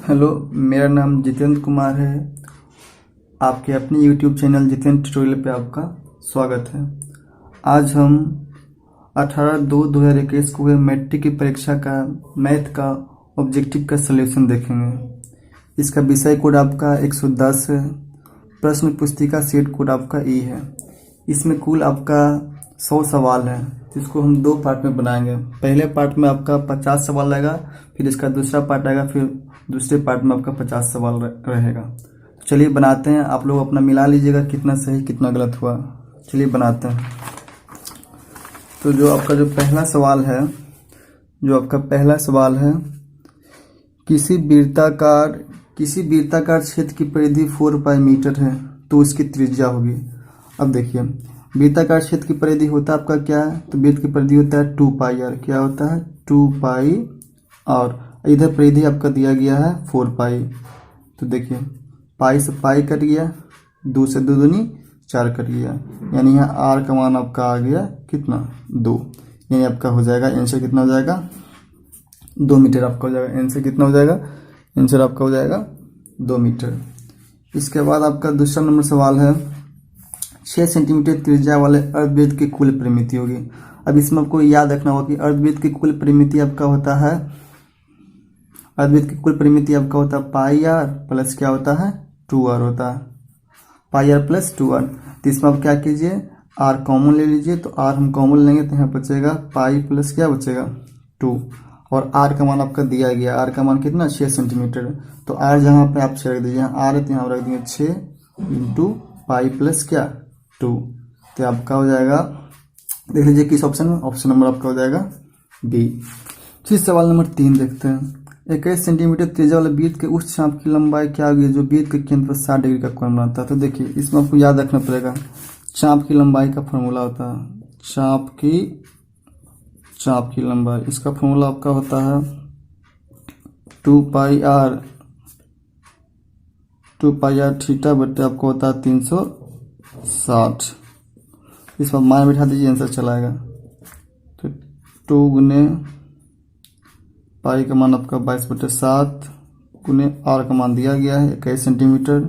Hello, मेरा नाम जितेंद्र कुमार है। आपके अपने यूट्यूब चैनल जितेंद्र ट्यूटोरियल पे आपका स्वागत है। आज हम 18/2/2021 को हुए मैट्रिक की परीक्षा का मैथ का ऑब्जेक्टिव का सलूशन देखेंगे। इसका विषय कोड आपका 110 है। प्रश्न पुस्तिका सेट कोड आपका ई है। इसमें कुल आपका 100 सवाल है, जिसको हम दो पार्ट में बनाएंगे। पहले पार्ट में आपका 50 सवाल रहेगा, फिर इसका दूसरा पार्ट आएगा, फिर दूसरे पार्ट में आपका 50 सवाल रहेगा। चलिए बनाते हैं। आप लोग अपना मिला लीजिएगा, कितना सही कितना गलत हुआ। चलिए बनाते हैं। तो जो आपका पहला सवाल है, किसी वृत्ताकार क्षेत्र की परिधि 4 पाई मीटर है तो उसकी त्रिज्या होगी। अब देखिए, वृत्ताकार क्षेत्र की परिधि होता है आपका क्या है, तो वृत्त की परिधि होता है 2 पाई आर। क्या होता है? 2 पाई आर। इधर परिधि आपका दिया गया है 4 पाई। तो देखिए, पाई से पाई कट गया, 2 से 2 दूनी 4 कट गया, यानी यहाँ आर का मान आपका आ गया कितना? 2। यानी आपका हो जाएगा आंसर कितना हो जाएगा? 2 मीटर आपका हो जाएगा। आंसर कितना हो जाएगा? आंसर आपका हो जाएगा 2 मीटर। इसके बाद आपका दूसरा नंबर सवाल है, 6 सेंटीमीटर त्रिज्या वाले अर्धवृत्त की कुल परिमिति होगी। अब इसमें आपको याद रखना होगा कि अर्धवृत्त की कुल परिमिति आपका होता है, अर्धवृत्त की कुल परिमिति आपका होता है पाई आर प्लस क्या होता है? 2r होता है। पाई आर प्लस 2r। तो इसमें आप क्या कीजिए, r कॉमन ले लीजिए। तो r हम कॉमन लेंगे तो यहाँ बचेगा पाई प्लस क्या बचेगा? 2। और r का मान आपका दिया गया, r का मान कितना? 6 सेंटीमीटर। तो r जहाँ पे आप 6 रख दीजिए, यहाँ r है तो यहाँ रख देंगे 6 इंटू पाई प्लस क्या? 2। तो आपका हो जाएगा, देख लीजिए किस ऑप्शन में। ऑप्शन नंबर आपका हो जाएगा बी। फिर सवाल नंबर 3 देखते हैं। 21 सेंटीमीटर त्रिज्या वाले वृत्त के उस चाप की लंबाई क्या होगी जो वृत्त के केंद्र पर 60 डिग्री का कोण बनाता है। तो देखिए, इसमें आपको याद रखना पड़ेगा, चाप की लंबाई का फॉर्मूला होता है चाप की लंबाई। इसका फॉर्मूला आपका होता है 2 पाई आर थीटा बटे आपको होता है 360। इस पर मान बिठा दीजिए, आंसर चलाएगा। तो 2 गुने पाई का मान आपका 22/7 गुने आर का मान दिया गया है 21 सेंटीमीटर,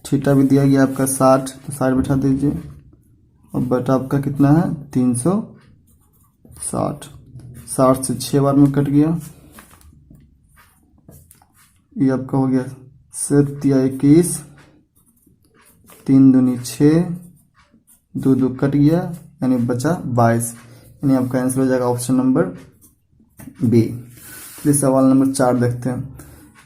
थीटा भी दिया गया आपका 60, तो 60 बिठा दीजिए। और बटा आपका कितना है? 360। 60 से 6 बार में कट गया, ये आपका हो गया 7×21, 3 दूनी 6, 2 2 कट गया, यानी बचा 22। यानी आपका आंसर हो जाएगा ऑप्शन नंबर बी। फिर सवाल नंबर 4 देखते हैं।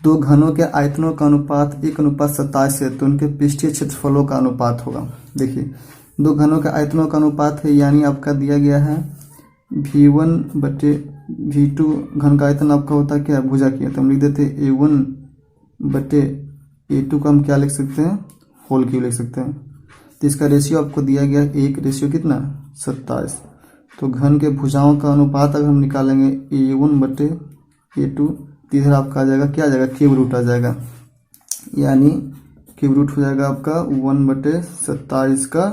2 घनों के आयतनों का अनुपात 1:27 है तो उनके पृष्ठीय क्षेत्रफलों का अनुपात होगा। देखिए, 2 घनों के आयतनों का अनुपात है, यानी आपका दिया गया है V1 बटे V2। घन का आयतन आपका होता है क्या? भुजा की। तो हम लिख देते हैं A1 बटे A2 को हम क्या लिख सकते हैं? होल क्यूब लिख सकते हैं। तो इसका रेशियो आपको दिया गया 1 रेशियो कितना? 27। तो घन के भुजाओं का अनुपात अगर हम निकालेंगे A1 बटे A2, तो इधर आपका आ जाएगा क्या आ जाएगा? क्यूब रूट आ जाएगा, यानी क्यूब रूट हो जाएगा आपका 1/27 का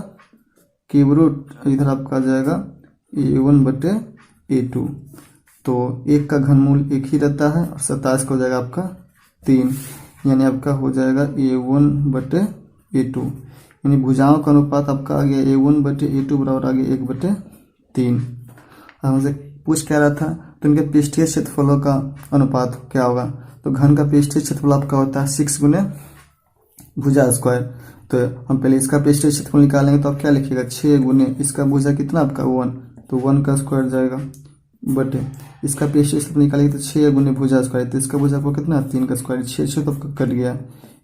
क्यूब रूट। इधर आपका आ जाएगा A1 बटे A2। तो 1 का घनमूल 1 ही रहता है, और 27 का हो जाएगा आपका 3, यानी आपका हो जाएगा A1 बटे A2। यानी भुजाओं का अनुपात आपका आ गया A1 बटे A2 बराबर आ गया 1/3। हमसे पूछ क्या रहा था, तो इनके पृष्ठीय क्षेत्रफलों का अनुपात क्या होगा। तो घन का पृष्ठीय क्षेत्रफल आपका होता है 6 गुने भुजा स्क्वायर। तो हम पहले इसका पृष्ठीय क्षेत्रफल निकालेंगे, तो आप क्या लिखिएगा? 6 गुने इसका भुजा कितना आपका 1, तो 1 का स्क्वायर जाएगा, बटे इसका पृष्ठीय क्षेत्रफल निकालेंगे तो 6 गुने भुजा स्क्वायर, तो इसका भुजा आपको कितना? 3 का स्क्वायर। 6 तो आपका कट गया,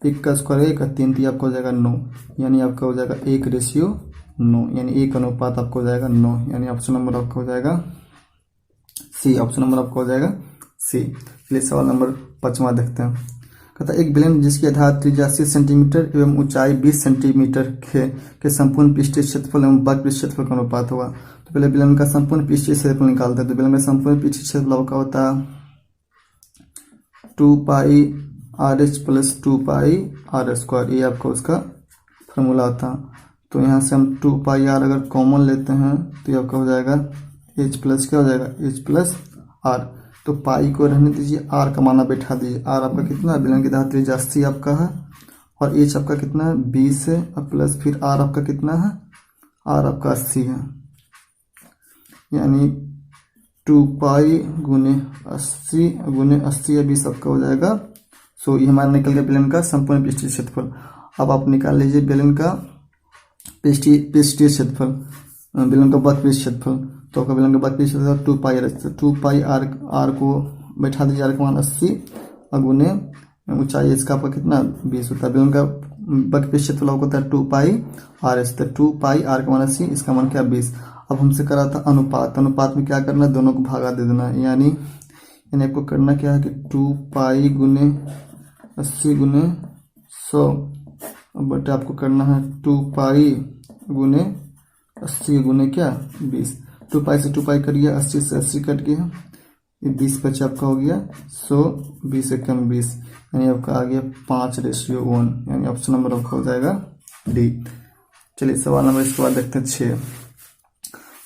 1 का स्क्वायर 1 का 3, तो आपका हो जाएगा 9, यानी आपका हो जाएगा 1:9, यानी 1 अनुपात आपको हो जाएगा 9। यानी ऑप्शन नंबर आपका हो जाएगा सी। ऑप्शन नंबर आपका हो जाएगा सी। चलिए सवाल नंबर 5वां देखते हैं। कहता है, एक बेलन जिसकी आधार त्रिज्या 80 सेंटीमीटर एवं ऊंचाई 20 सेंटीमीटर के संपूर्ण पृष्ठीय क्षेत्रफल एवं वक्र पृष्ठीय क्षेत्रफल का अनुपात होगा। तो पहले बेलन का संपूर्ण पृष्ठीय क्षेत्रफल निकालते हैं। तो बेलन का संपूर्ण पृष्ठीय क्षेत्रफल का होता है 2 पाई RH प्लस 2 पाई R स्क्वायर। ये आपका उसका फॉर्मूला था। तो यहाँ से हम 2 पाई R अगर कॉमन लेते हैं तो ये आपका हो जाएगा H प्लस क्या हो जाएगा? H plus R। तो पाई को रहने दीजिए, आर का माना बैठा दीजिए। आर आपका कितना है, बेलन की धार त्रिज्या 80 आपका है, और एच आपका कितना है 20 है, और प्लस फिर आर आपका कितना है, आर आपका 80 है, यानी 2 पाई गुने 80 या 20 आपका हो जाएगा। सो ये हमारा निकल गया बेलन का संपूर्ण पृष्ठीय क्षेत्रफल। अब आप निकाल लीजिए बेलन का पृष्ठीय क्षेत्रफल, बेलन का वर्कपीस क्षेत्रफल। तो आपका बेलन का वर्कपीस क्षेत्रफल 2 पाई आर को बैठा दीजिए, आर का मान 80 और गुने ऊंचाई इसका आपका कितना 20 होता है। बेलन का वर्कपीस क्षेत्रफल आपको होता है 2 pi R S, 2 pi are का मान 80, इसका मान क्या 20। अब हमसे करा था अनुपात, अनुपात में क्या करना है, दोनों को भागा दे देना है, यानी आपको करना क्या है कि 2 पाई गुने 80 गुने 100 बटे आपको करना है 2 पाई गुने 80 गुने क्या 20। 2 पाई से 2 पाई कट गया, 80 से 80 कट गया, ये 20 बचा आपका हो गया 100, 20 से कम 20, यानी आपका आ गया 5:1, यानी ऑप्शन नंबर आपका हो जाएगा डी। चलिए सवाल नंबर इसके बाद देखते हैं 6।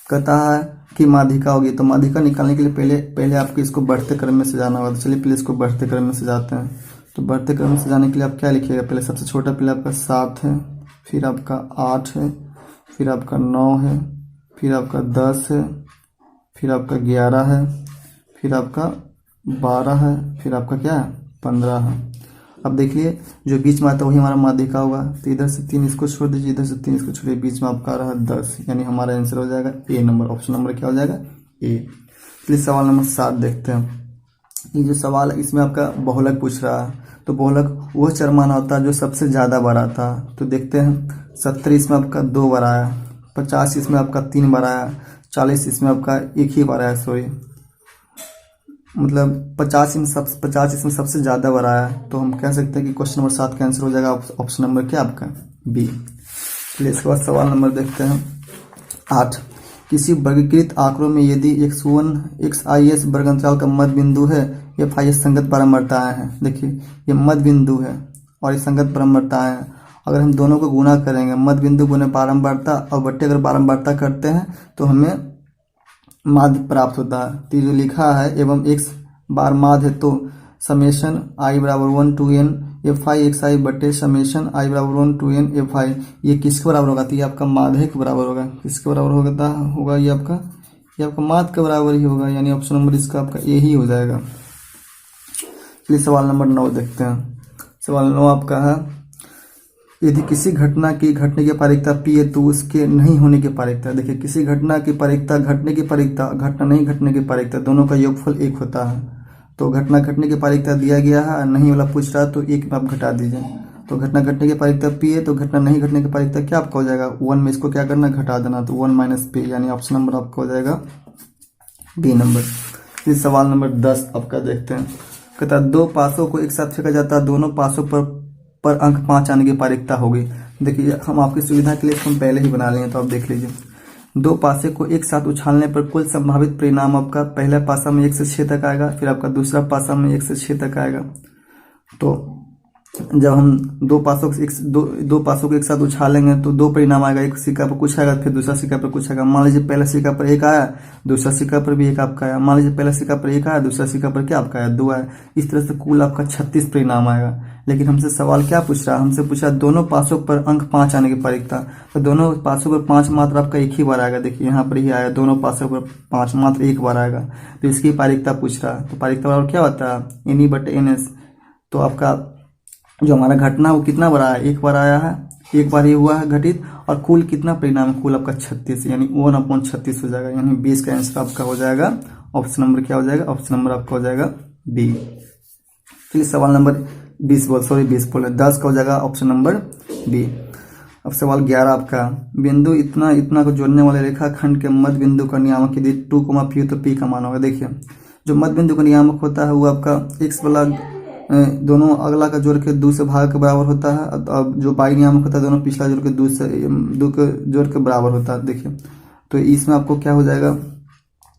कहता है कि माध्यिका होगी, तो माध्यिका निकालने के लिए पहले आपको इसको बढ़ते क्रम में सजाना होगा। तो चलिए पहले इसको बढ़ते क्रम में सजाते हैं। तो बढ़ते क्रम में सजाने के लिए आप क्या लिखिएगा, पहले सबसे छोटा पहले आपका 7 है, फिर आपका 8 है, फिर आपका 9 है, फिर आपका 10 है, फिर आपका 11 है, फिर आपका 12 है, फिर आपका क्या है 15 है। अब देखिए जो बीच में आता है वही हमारा माध्यिका होगा। तो इधर से 3 इसको छोड़ दीजिए, इधर से 3 इसको छोड़िए, बीच में आपका रहा 10, यानी हमारा आंसर हो जाएगा ए नंबर। ऑप्शन नंबर क्या हो जाएगा ए। चलिए सवाल नंबर 7 देखते हैं। ये जो सवाल है इसमें आपका बहुलक पूछ रहा है। तो बहुलक वह चरमाना होता है जो सबसे ज़्यादा बार आता है। तो देखते हैं 70 इसमें आपका 2 बार आया, 50 इसमें आपका 3 बार आया, 40 इसमें आपका 1 ही बार आया, सॉरी मतलब 50 इसमें सबसे ज़्यादा बार आया। तो हम कह सकते हैं कि क्वेश्चन नंबर 7 का आंसर हो जाएगा ऑप्शन नंबर क्या आपका बी। चलिए इसके बाद सवाल नंबर देखते हैं 8। किसी वर्गीकृत आंकड़ों में यदि x1 xis वर्ग अंतराल का मध्य बिंदु है, fi संगत बारंबारताएं हैं। देखिए ये मध्य बिंदु है और ये संगत बारंबारताएं हैं। अगर हम दोनों को गुणा करेंगे, मध्य बिंदु गुने बारंबारता और बट्टे अगर बारंबारता करते हैं तो हमें माध्य प्राप्त होता है। तो जो लिखा है एवं x बार माध्य है, तो समेशन i बराबर 1 to n fi xi बटे समेशन i बराबर 1 to n fi, ये किसके बराबर होगा, तो ये आपका माध्य के बराबर होगा। किसके बराबर होगा ये आपका माध्य के बराबर ही होगा, यानी ऑप्शन नंबर इसका आपका ए ही हो जाएगा। चलिए सवाल नंबर 9 देखते हैं। सवाल 9 आपका है, यदि किसी घटना की घटने की पारिकता P है तो उसके नहीं होने की पारिकता। देखिए किसी घटना की पारिकता, घटने की पारिकता, घटना नहीं घटने की पारिकता, दोनों का योगफल 1 होता है। तो घटना घटने की पारिकता दिया गया है, नहीं वाला पूछ रहा है तो 1 में आप घटा दीजिए। तो घटना घटने की पारिकता P है, तो घटना नहीं घटने की पारिकता क्या आपका हो जाएगा 1 में इसको क्या करना घटा देना, तो 1 - P, यानी ऑप्शन नंबर आपका हो जाएगा डी नंबर। फिर सवाल नंबर 10 आपका देखते हैं। कहता है 2 पासों को एक साथ फेंका जाता है, दोनों पासों पर अंक 5 आने की पारिकता होगी। देखिए हम आपकी सुविधा के लिए हम पहले ही बना लेंगे, तो आप देख लीजिए। 2 पासे को एक साथ उछालने पर कुल संभावित परिणाम आपका पहला पासा में 1 से 6 तक आएगा, फिर आपका दूसरा पासा में 1 से 6 तक आएगा। तो जब हम 2 पासों को एक साथ उछालेंगे तो 2 परिणाम आएगा, एक सिक्का पर कुछ आएगा, फिर दूसरा सिक्का पर कुछ आएगा। मान लीजिए पहला सिक्का पर 1 आया, दूसरा सिक्का पर भी 1 आपका आया। मान लीजिए पहला सिक्का पर 1 आया, दूसरा सिक्का पर क्या आपका आया 2 आया। इस तरह से कुल आपका 36 परिणाम आएगा। लेकिन हमसे सवाल क्या पूछ रहा है, हमसे पूछा दोनों पासों पर अंक 5 आने की पारिकता। तो दोनों पासों पर 5 मात्र आपका 1 ही बार आएगा। देखिए यहाँ पर ही आया, दोनों पासों पर 5 मात्र 1 बार आएगा, तो इसकी पारिकता पूछ रहा है। तो पारिकता बराबर क्या होता है NE/NS। तो आपका जो हमारा घटना वो कितना बार आया, 1 बार आया है, 1 बार ही हुआ है घटित, और कुल कितना परिणाम है, कुल आपका 36, यानी 1/36 हो जाएगा, यानी 20 का आंसर आपका हो जाएगा ऑप्शन नंबर क्या हो जाएगा, ऑप्शन नंबर आपका हो जाएगा बी। चलिए सवाल नंबर 10 बोले 10 का हो जाएगा ऑप्शन नंबर बी। अब सवाल 11 आपका, बिंदु इतना को जोड़ने वाले रेखाखंड के मध्य बिंदु का नियामक यदि 2, P तो P का मान होगा। देखिए जो मध्य बिंदु का नियामक होता है वो आपका x वाला दोनों अगला का जोड़ के 2 से भाग के बराबर होता है। अब जो बाई नियामक होता है दोनों पिछला जोड़ के 2 के जोड़ के बराबर होता है। देखिए तो इसमें आपको क्या हो जाएगा,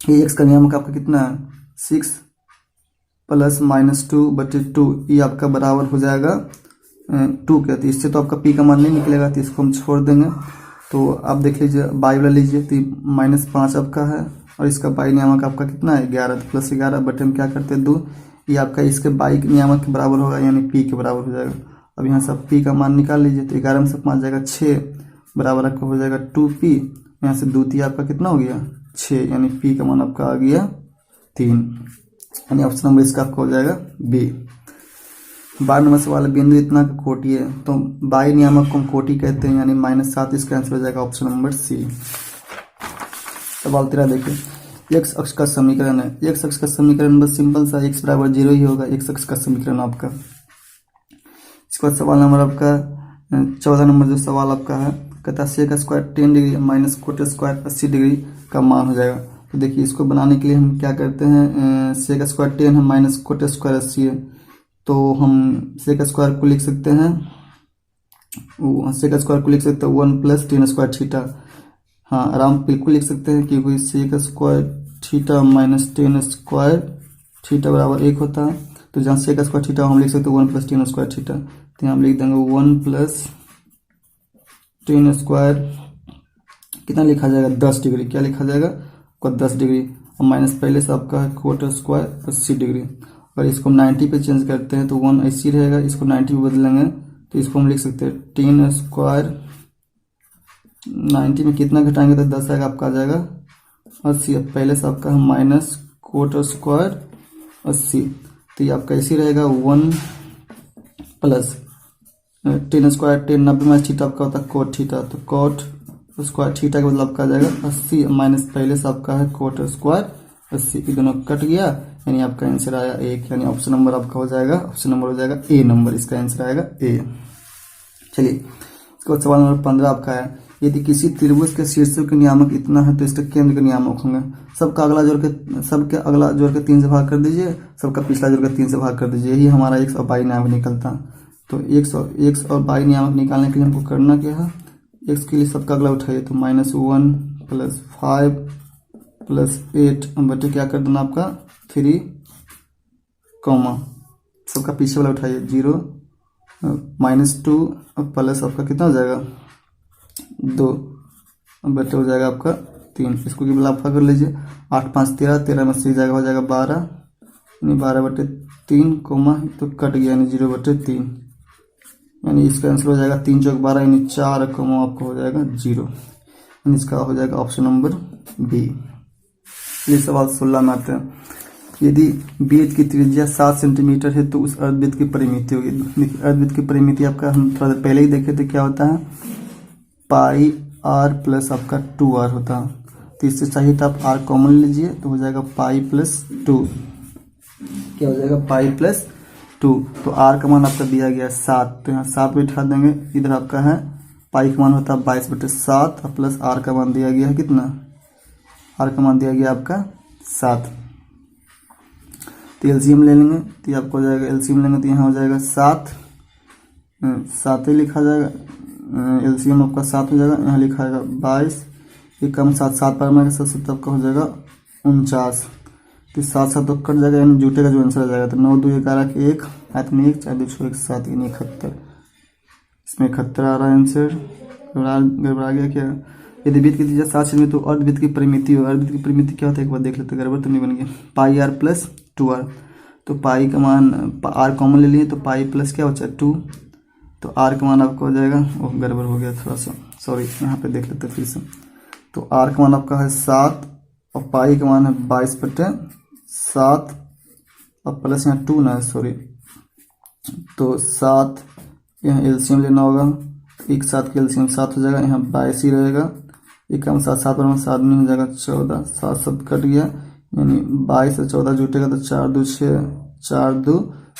ये x का नियामक आपका कितना है 6 + -2/2, ये आपका बराबर हो जाएगा 2 के। तो इससे तो आपका p का मान नहीं निकलेगा, तो इसको हम छोड़ देंगे। तो आप देख लीजिए बाई वाला लीजिए, तो -5 आपका है, और इसका बाई नियामक आपका कितना है 11, तो प्लस 11 बटे हम क्या करते हैं 2, ये आपका इसके बाई नियामक के बराबर होगा यानी पी के बराबर हो जाएगा। अब यहाँ से पी का मान निकाल लीजिए, तो 11 में से 5 जाएगा 6 बराबर आपका हो जाएगा 2p, यहाँ से 2 3 आपका कितना हो गया 6, यानी पी का मान आपका आ गया 3, यानी ऑप्शन नंबर इसका आपका हो जाएगा बी। 12 नंबर सवाल बिंदु इतना का कोटि है, तो बाई नियामक को हम कोटि कहते हैं, यानी -7, इसका आंसर हो जाएगा ऑप्शन नंबर सी। सवाल 13 देखिए, एक्स अक्ष का समीकरण है। एक्स अक्ष का समीकरण बस सिंपल सा x बराबर 0 ही होगा, एक्स अक्ष का समीकरण आपका। इसके बाद सवाल नंबर आपका 14 नंबर जो सवाल आपका है, कहता है sec square 10 degree minus cot square 80 degree का मान हो जाएगा। तो देखिए इसको बनाने के लिए हम क्या करते हैं, सेक स्क्वायर 10 है माइनस कोट स्क्वायर 80 है, तो हम सेक स्क्वायर को लिख सकते हैं, सेक स्क्वायर को लिख सकते हैं 1 प्लस टेन स्क्वायर थीटा। हाँ आराम बिल्कुल लिख सकते हैं, क्योंकि sec square theta minus tan square theta बराबर 1 होता है। तो जहाँ सेक स्क्वायर थीटा हम लिख सकते हैं 1 प्लस टेन स्क्वायर थीटा, तो यहाँ हम लिख देंगे 1 प्लस टेन स्क्वायर कितना लिखा जाएगा 10 डिग्री, क्या लिखा जाएगा आपका 10 डिग्री, और माइनस पहले से आपका है कोट स्क्वायर 80 डिग्री। और इसको हम 90 पे चेंज करते हैं तो 180 रहेगा, इसको 90 पे बदलेंगे तो इसको हम लिख सकते हैं 10 स्क्वायर 90 में कितना घटाएंगे तो 10 आएगा, आपका आ जाएगा 80। पहले से आपका माइनस कोट स्क्वायर 80, तो ये आपका इसी रहेगा 1 प्लस 10 स्क्वायर 10 90 माइनस थीटा आपका होता है कोट थीटा, तो कोट स्क्वायर थीटा के बदले आपका आ जाएगा 80 माइनस पहले से आपका है कोट स्क्वायर 80, ये दोनों कट गया, यानी आपका आंसर आया 1, यानी ऑप्शन नंबर आपका हो जाएगा, ऑप्शन नंबर हो जाएगा ए नंबर, इसका आंसर आएगा ए। चलिए इसके बाद सवाल नंबर 15 आपका है, यदि किसी त्रिभुज के शीर्षों के नियामक इतना है तो इसके केंद्र के नियामक होंगे। सबका अगला जोड़ के 3 से भाग कर दीजिए, सबका पिछला जोड़ के 3 से भाग कर दीजिए, यही हमारा एक्स और बाई नियामक निकलता। तो एक्स और बाई नियामक निकालने के लिए हमको करना क्या है, एक्स के लिए सबका अगला उठाइए, तो -1 प्लस 5 प्लस 8 बटे क्या कर देना आपका 3 कॉमा, सबका पीछे वाला उठाइए 0 -2 प्लस आपका कितना हो जाएगा 2 बटे हो जाएगा आपका 3, इसको की लाफा कर लीजिए, 8 5 13, 13 में से जाएगा हो जाएगा 12, यानी 12 बटे 3 कोमा तो कट गया, यानी 0 बटे 3, यानी इसका आंसर हो जाएगा 3 चौक 12, यानी 4 कोमा आपको हो जाएगा 0, यानी इसका हो जाएगा ऑप्शन नंबर बी। ये सवाल 16 में आते हैं, यदि वृत्त की त्रिज्या 7 सेंटीमीटर है तो उस अर्धवृत्त की परिमिति होगी। देखिए अर्धवृत्त की परिमिति आपका हम थोड़ा देर पहले ही देखे थे, क्या होता है पाई आर प्लस आपका 2r होता है, तो इससे चाहिए तो आप r कॉमन लीजिए, तो हो जाएगा पाई प्लस 2, क्या हो जाएगा पाई प्लस 2, तो r का मान आपका दिया गया 7, तो यहाँ 7 बैठा देंगे, इधर आपका है पाई का मान होता है 22 बटे 7 और प्लस r का मान दिया गया है कितना, r का मान दिया गया आपका 7, तो एलसीएम ले लेंगे, तो ये आपको हो जाएगा एलसीएम लेंगे तो यहाँ हो जाएगा 7 ही लिखा जाएगा, एलसीएम आपका 7 हो जाएगा, यहाँ लिखा जाएगा 22, ये कम 7 पर में 7 आपका हो जाएगा 49, तो 7 तो कट जाएगा, यानी जुटेगा जो आंसर आ जाएगा, तो 9 2 11 के 1 आयत में 1 4 2 6 1 7, यानी 71, इसमें 71 आ रहा है आंसर, गड़बड़ा गया क्या। यदि वृत्त की त्रिज्या 7 सेंटीमीटर तो अर्धवृत्त की परिमिति हो, अर्धवृत्त की परिमिति क्या होता है एक बार देख लेते, गड़बड़ तो नहीं बन गया, पाई आर प्लस 2r, तो पाई का मान r कॉमन ले लिए तो पाई प्लस क्या होता है 2, तो r का मान आपका हो जाएगा, ओह गड़बड़ हो गया थोड़ा सा, सॉरी यहाँ पे देख लेते फिर से, तो r का मान आपका है 7 और पाई का मान है 22 बटे 7 और प्लस यहाँ 2 ना है सॉरी, तो 7 यहाँ एलसीएम लेना होगा, 1 7 के एलसीएम 7 हो जाएगा, यहाँ 22 ही रहेगा, 1 कम 7 7 पर 7 नहीं हो जाएगा 14, 7 7 कट गया, यानी 22 से 14 जुटेगा तो 4 2 6 4 2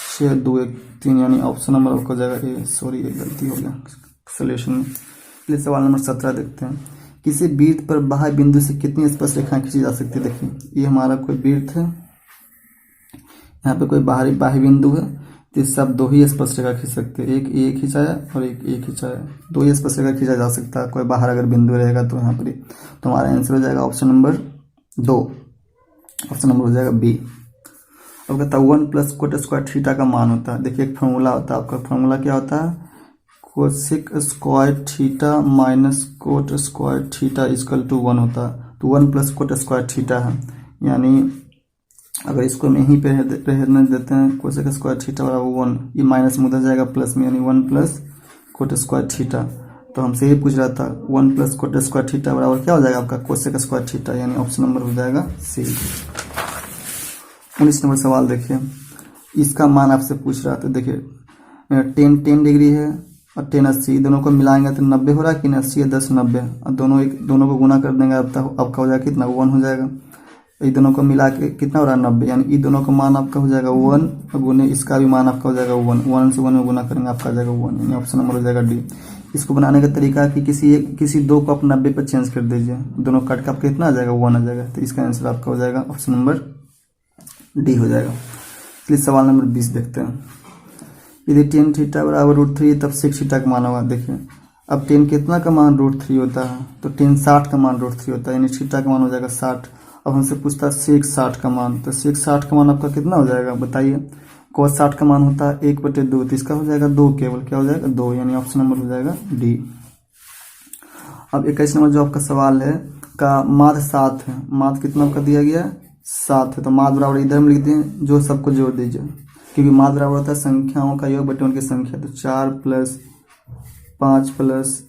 6 2 1 3, यानी ऑप्शन नंबर आपको हो जाएगा ए, सॉरी ये गलती हो गया सोल्यूशन में। इसलिए सवाल नंबर 17 देखते हैं, किसी वृत्त पर बाह्य बिंदु से कितनी स्पर्श रेखाएं खींची जा सकती है। देखिए ये हमारा कोई वृत्त है, यहाँ पे कोई बाह्य बिंदु है, तो इससे आप 2 ही स्पर्श रेखा खींच सकते हैं, एक ए खिंचाया और एक ए खिंचाया, 2 ही स्पर्श रेखा खींचा जा सकता है, कोई बाहर अगर बिंदु रहेगा तो यहाँ पर ही, तो हमारा आंसर हो जाएगा ऑप्शन नंबर 2, ऑप्शन नंबर हो जाएगा बी। अब कहता है 1 प्लस कोट स्क्वायर थीटा का मान होता है। देखिए एक फॉर्मूला होता है, आपका फॉर्मूला क्या होता है, cosec square theta minus cot square theta equal to 1 होता है। तो 1 प्लस कोट स्क्वायर थीटा है, यानी अगर इसको हम यहीं पे रहने देते हैं कोसेक स्क्वायर थीटा बराबर 1, ये माइनस में उधर जाएगा प्लस में, यानी 1 प्लस कोट स्क्वायर थीटा। तो हमसे ये पूछ रहा था 1 प्लस कोट स्क्वायर थीटा बराबर क्या हो जाएगा आपका कोसेक स्क्वायर थीटा, यानी ऑप्शन नंबर हो जाएगा सी। 19 नंबर सवाल देखिए, इसका मान आपसे पूछ रहा था। देखिए 10 डिग्री है और 10 80, दोनों को मिलाएंगे तो 90 हो रहा है कि 80 है 10 90, और दोनों को गुना कर देंगे आपका हो जाएगा कितना 1 हो जाएगा। ये दोनों को मिला के कितना हो रहा है 90, यानी ये दोनों का मान आपका हो जाएगा 1 और गुने इसका भी मान आपका हो जाएगा 1, 1 से 1 में गुना करेंगे आपका आ जाएगा 1, यानी ऑप्शन नंबर हो जाएगा डी। इसको बनाने का तरीका है कि किसी दो को आप 90 पर चेंज कर दीजिए, दोनों कट का आपका कितना आ जाएगा 1 आ जाएगा, तो इसका आंसर आपका हो जाएगा ऑप्शन नंबर डी हो जाएगा। इसलिए सवाल नंबर 20 देखते हैं। यदि 10 थीटा बराबर √3 तब 6 थीटा का मान होगा। देखिए अब 10 कितना का मान √3 होता है, तो 10 60 का मान √3 होता है, यानी थीटा का मान हो जाएगा 60। अब हमसे पूछता है सेक 60 का मान, तो सेक 60 का मान आपका कितना हो जाएगा बताइए। कोस 60 का मान होता है 1/2, तो इसका हो जाएगा 2, केवल क्या हो जाएगा 2, यानी ऑप्शन नंबर हो जाएगा डी। अब 21 नंबर जो आपका सवाल है का माध्य 7 है, माध्य कितना आपका दिया गया है 7 है, तो माध्य बराबर इधर में लिख दें, जो सबको जोड़ दीजिए, क्योंकि माध्य बराबर होता है संख्याओं का योग बटे उनकी संख्या। तो 4 प्लस 5 प्लस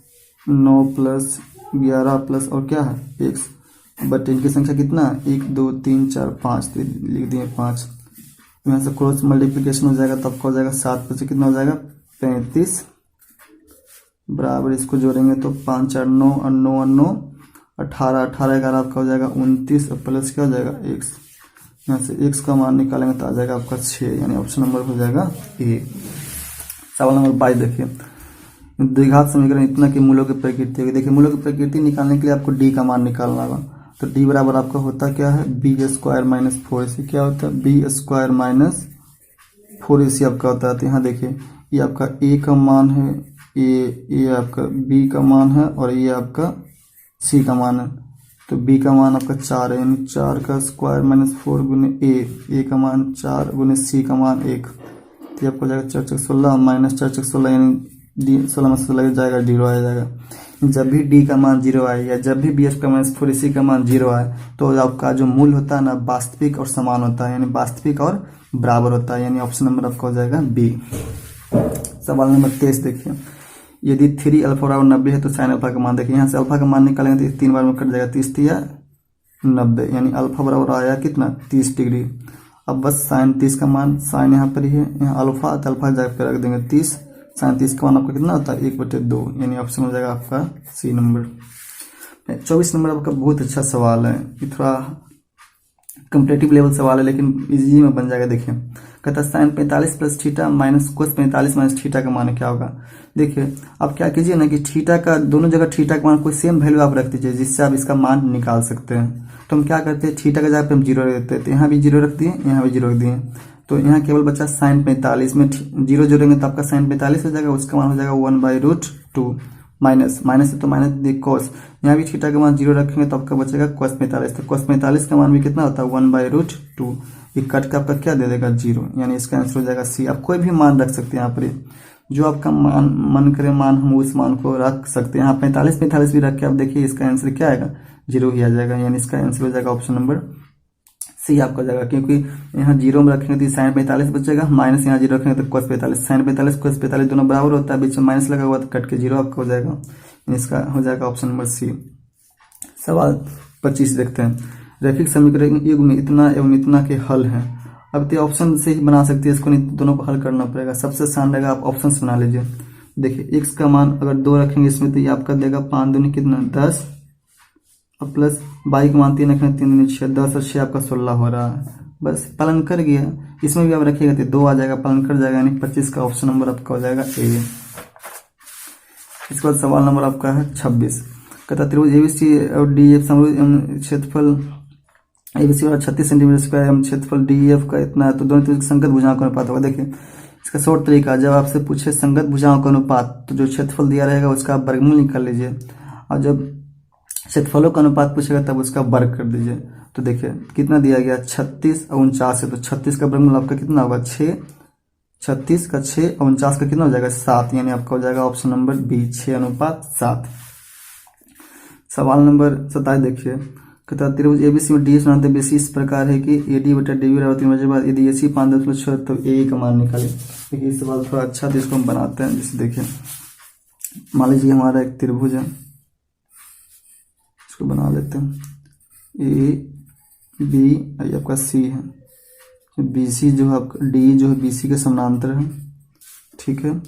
9 प्लस 11 प्लस और क्या है x बटे इनकी संख्या कितना 1 2 3 4 5, तो लिख दिए 5। यहाँ से क्रॉस मल्टीप्लिकेशन हो जाएगा, तब हो जाएगा 7 पर से कितना हो जाएगा 35 बराबर इसको जोड़ेंगे तो 5 4 9 और 9 और 9 18, 18 11 आपका हो जाएगा 29 और प्लस क्या हो जाएगा x। यहाँ से x का मान निकालेंगे तो आ जाएगा आपका 6, यानी ऑप्शन नंबर हो जाएगा ए। सवाल नंबर 22 देखिए, द्विघात समीकरण इतना कि मूलों की प्रकृति होगी। देखिए मूलों की प्रकृति निकालने के लिए आपको d का मान निकालना होगा, तो d बराबर आपका होता क्या है b² माइनस 4ac, क्या होता है b² माइनस 4ac आपका होता है। तो यहाँ देखिए ये आपका a का मान है, ये आपका b का मान है और ये आपका c का मान है। तो b का मान आपका 4 है, यानी 4 का स्क्वायर माइनस 4 गुने a का मान 4 गुने c का मान 1, तो आपको जाएगा 4 4 16 माइनस 4 4 16, यानी 16 में 16 जाएगा 0 आ जाएगा। जब भी d का मान 0 आए या जब भी b² माइनस 4ac का मान 0 आए तो आपका जो मूल होता है ना वास्तविक और समान होता है, यानी वास्तविक और बराबर होता है, यानी ऑप्शन नंबर आपका हो जाएगा बी। सवाल नंबर 23 देखिए, यदि 3 अल्फा बराबर 90 है तो साइन अल्फा का मान देखिए। यहाँ से अल्फा का मान निकालेंगे तो 3 बार में कट जाएगा 30 या 90, यानी अल्फा बराबर आया कितना 30 डिग्री। अब बस साइन 30 का मान, साइन यहाँ पर ही है, यहाँ अल्फा तो अल्फा जगह पे रख देंगे 30, साइन 30 का मान आपका कितना होता है 1/2, यानी ऑप्शन हो जाएगा आपका सी नंबर। 24 नंबर आपका बहुत अच्छा सवाल है, ये थोड़ा कंपेटिटिव लेवल सवाल है लेकिन इजी में बन जाएगा। देखिए कहता है sine 45 plus theta minus cos 45 minus theta का मान क्या होगा। देखिए आप क्या कीजिए ना कि थीटा का दोनों जगह थीटा का मान कोई सेम वैल्यू आप रख दीजिए, जिससे आप इसका मान निकाल सकते हैं। तो हम क्या करते हैं थीटा का जगह पे हम 0 रख देते हैं, तो यहाँ भी 0 रख दिए, यहाँ भी 0 रख दिए, तो यहाँ केवल बचा साइन 45 में 0 जोड़ेंगे तो आपका साइन 45 हो जाएगा, उसका मान हो जाएगा 1/√2 माइनस माइनस है तो माइनस दी कोस, यहाँ भी थीटा का मान 0 रखेंगे तो आपका बचेगा कोस 45, तो कोस 45 का मान भी कितना होता है 1/√2, ये कट का आपका क्या दे देगा 0, यानी इसका आंसर हो जाएगा सी। आप कोई भी मान रख सकते हैं, यहाँ पर जो आपका मन करे मान हम उस मान को रख सकते हैं। यहाँ 45 भी रख के आप देखिए इसका आंसर क्या आएगा 0 ही आ जाएगा, यानी इसका आंसर हो जाएगा ऑप्शन नंबर सी आपका जाएगा, क्योंकि यहाँ 0 में रखेंगे तो साइन 45 बचेगा, माइनस यहाँ 0 रखेंगे तो कोस 45, साइन 45 कोस 45 दोनों बराबर होता है, बीच में माइनस लगा हुआ तो कट के 0 आपका हो जाएगा, इसका हो जाएगा ऑप्शन नंबर सी। सवाल 25 देखते हैं, रैखिक समीकरण युग में इतना एवं इतना के हल हैं। अब तो ऑप्शन से ही बना सकते हैं, इसको नहीं दोनों को हल करना पड़ेगा। सबसे आसान रहेगा आप ऑप्शन बना लीजिए। देखिए x का मान अगर 2 रखेंगे इसमें तो ये आपका देगा 5 दूनी कितना 10 और प्लस y का मान 3 रखेंगे 3 दूनी 6, 10 और 6 आपका 16 हो रहा है। बस पालन कर गया, इसमें भी आप रखिएगा तो 2 आ जाएगा, पालन कर जाएगा, यानी 25 का ऑप्शन नंबर आपका हो जाएगा ए। इसके बाद सवाल नंबर आपका है 26, कहता त्रिभुज एबीसी और डीएफ समरूप क्षेत्रफल एबीसी और 36 सेंटीमीटर स्क्वायर एवं क्षेत्रफल डीएफ का इतना है, तो दोनों त्रिभुज संगत भुजाओं का अनुपात होगा। देखिए इसका शॉर्ट तरीका, जब आपसे पूछे संगत भुजाओं का अनुपात तो जो क्षेत्रफल दिया रहेगा उसका आप वर्गमूल निकाल लीजिए, और जब क्षेत्रफलों का अनुपात पूछेगा तब उसका वर्ग कर दीजिए। तो देखिए कितना दिया गया 36 और 49 है, तो 36 का वर्गमूल आपका कितना होगा 6, 36 का 6 और 49 का कितना हो जाएगा 7, यानी आपका हो जाएगा ऑप्शन नंबर बी 6:7। सवाल नंबर 27 देखिए, कहता है त्रिभुज एबीसी में डी बनाते बेसी इस प्रकार है कि एडी बटा डी बराबर 3 बजे बाद यदि एसी 5.6 तो ए का मान निकाले। देखिए इस सवाल थोड़ा अच्छा तो इसको हम बनाते हैं। जैसे देखिए मान लीजिए हमारा एक त्रिभुज है, इसको बना लेते हैं। ए बी आपका सी है, बी सी जो है आपका डी जो है बी सी के समानांतर है, ठीक है।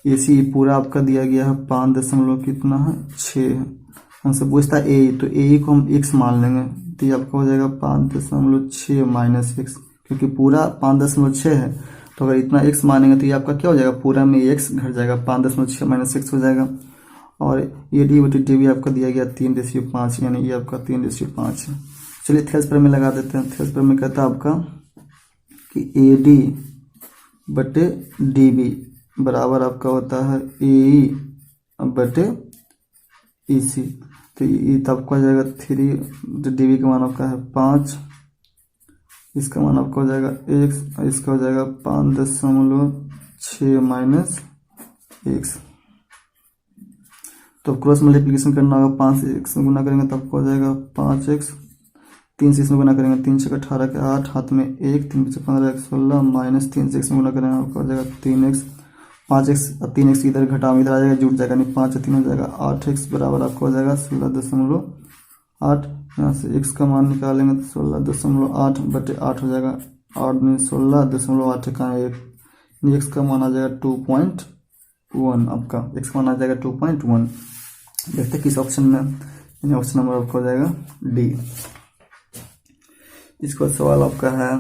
ए सी पूरा आपका दिया गया है 5 दशमलव कितना है 6 है। हमसे पूछता है ए, तो ए को हम x मान लेंगे, तो ये आपका हो जाएगा 5.6 माइनस एक्स, क्योंकि पूरा 5.6 है तो अगर इतना x मानेंगे तो ये आपका क्या हो जाएगा, पूरा में x घट जाएगा, 5.6 माइनस एक्स हो जाएगा। और ये डी बटी डी भी आपका दिया गया 3/5, यानी ये आपका 3/5 है। चलिए थेल्स पर में लगा देते हैं। थेल्स पर में कहता है आपका कि ए डी बटे डी बी बराबर आपका होता है ए बटे ई सी, तो ये तब आपका हो जाएगा 3, जो डी बी का मान आपका है 5, इसका मान आपका हो जाएगा x, इसका हो जाएगा 5.6 माइनस एक्स। तो क्रॉस मल्टीप्लिकेशन करना होगा, 5 से x में गुना करेंगे तब आपको हो जाएगा 5x, 3 से इसमें गुना करेंगे 3 से 18 के 8, हाथ में 1, 3 से 15 16 माइनस 3 से x में गुना करेंगे आपको हो जाएगा 3x, 5x और 3x इधर घटाओ इधर आ जाएगा, जुट जाएगा, नहीं 5 और 3 हो जाएगा 8x बराबर आपको हो जाएगा 16.8। यहाँ से x का मान निकालेंगे तो 16.8 बटे 8 हो जाएगा, 8 में 16.8 का 1, x का मान आ जाएगा 2.1, आपका x का मान आ जाएगा 2.1। देखते किस ऑप्शन में, यानी ऑप्शन नंबर आपका हो जाएगा डी। इसका सवाल आपका है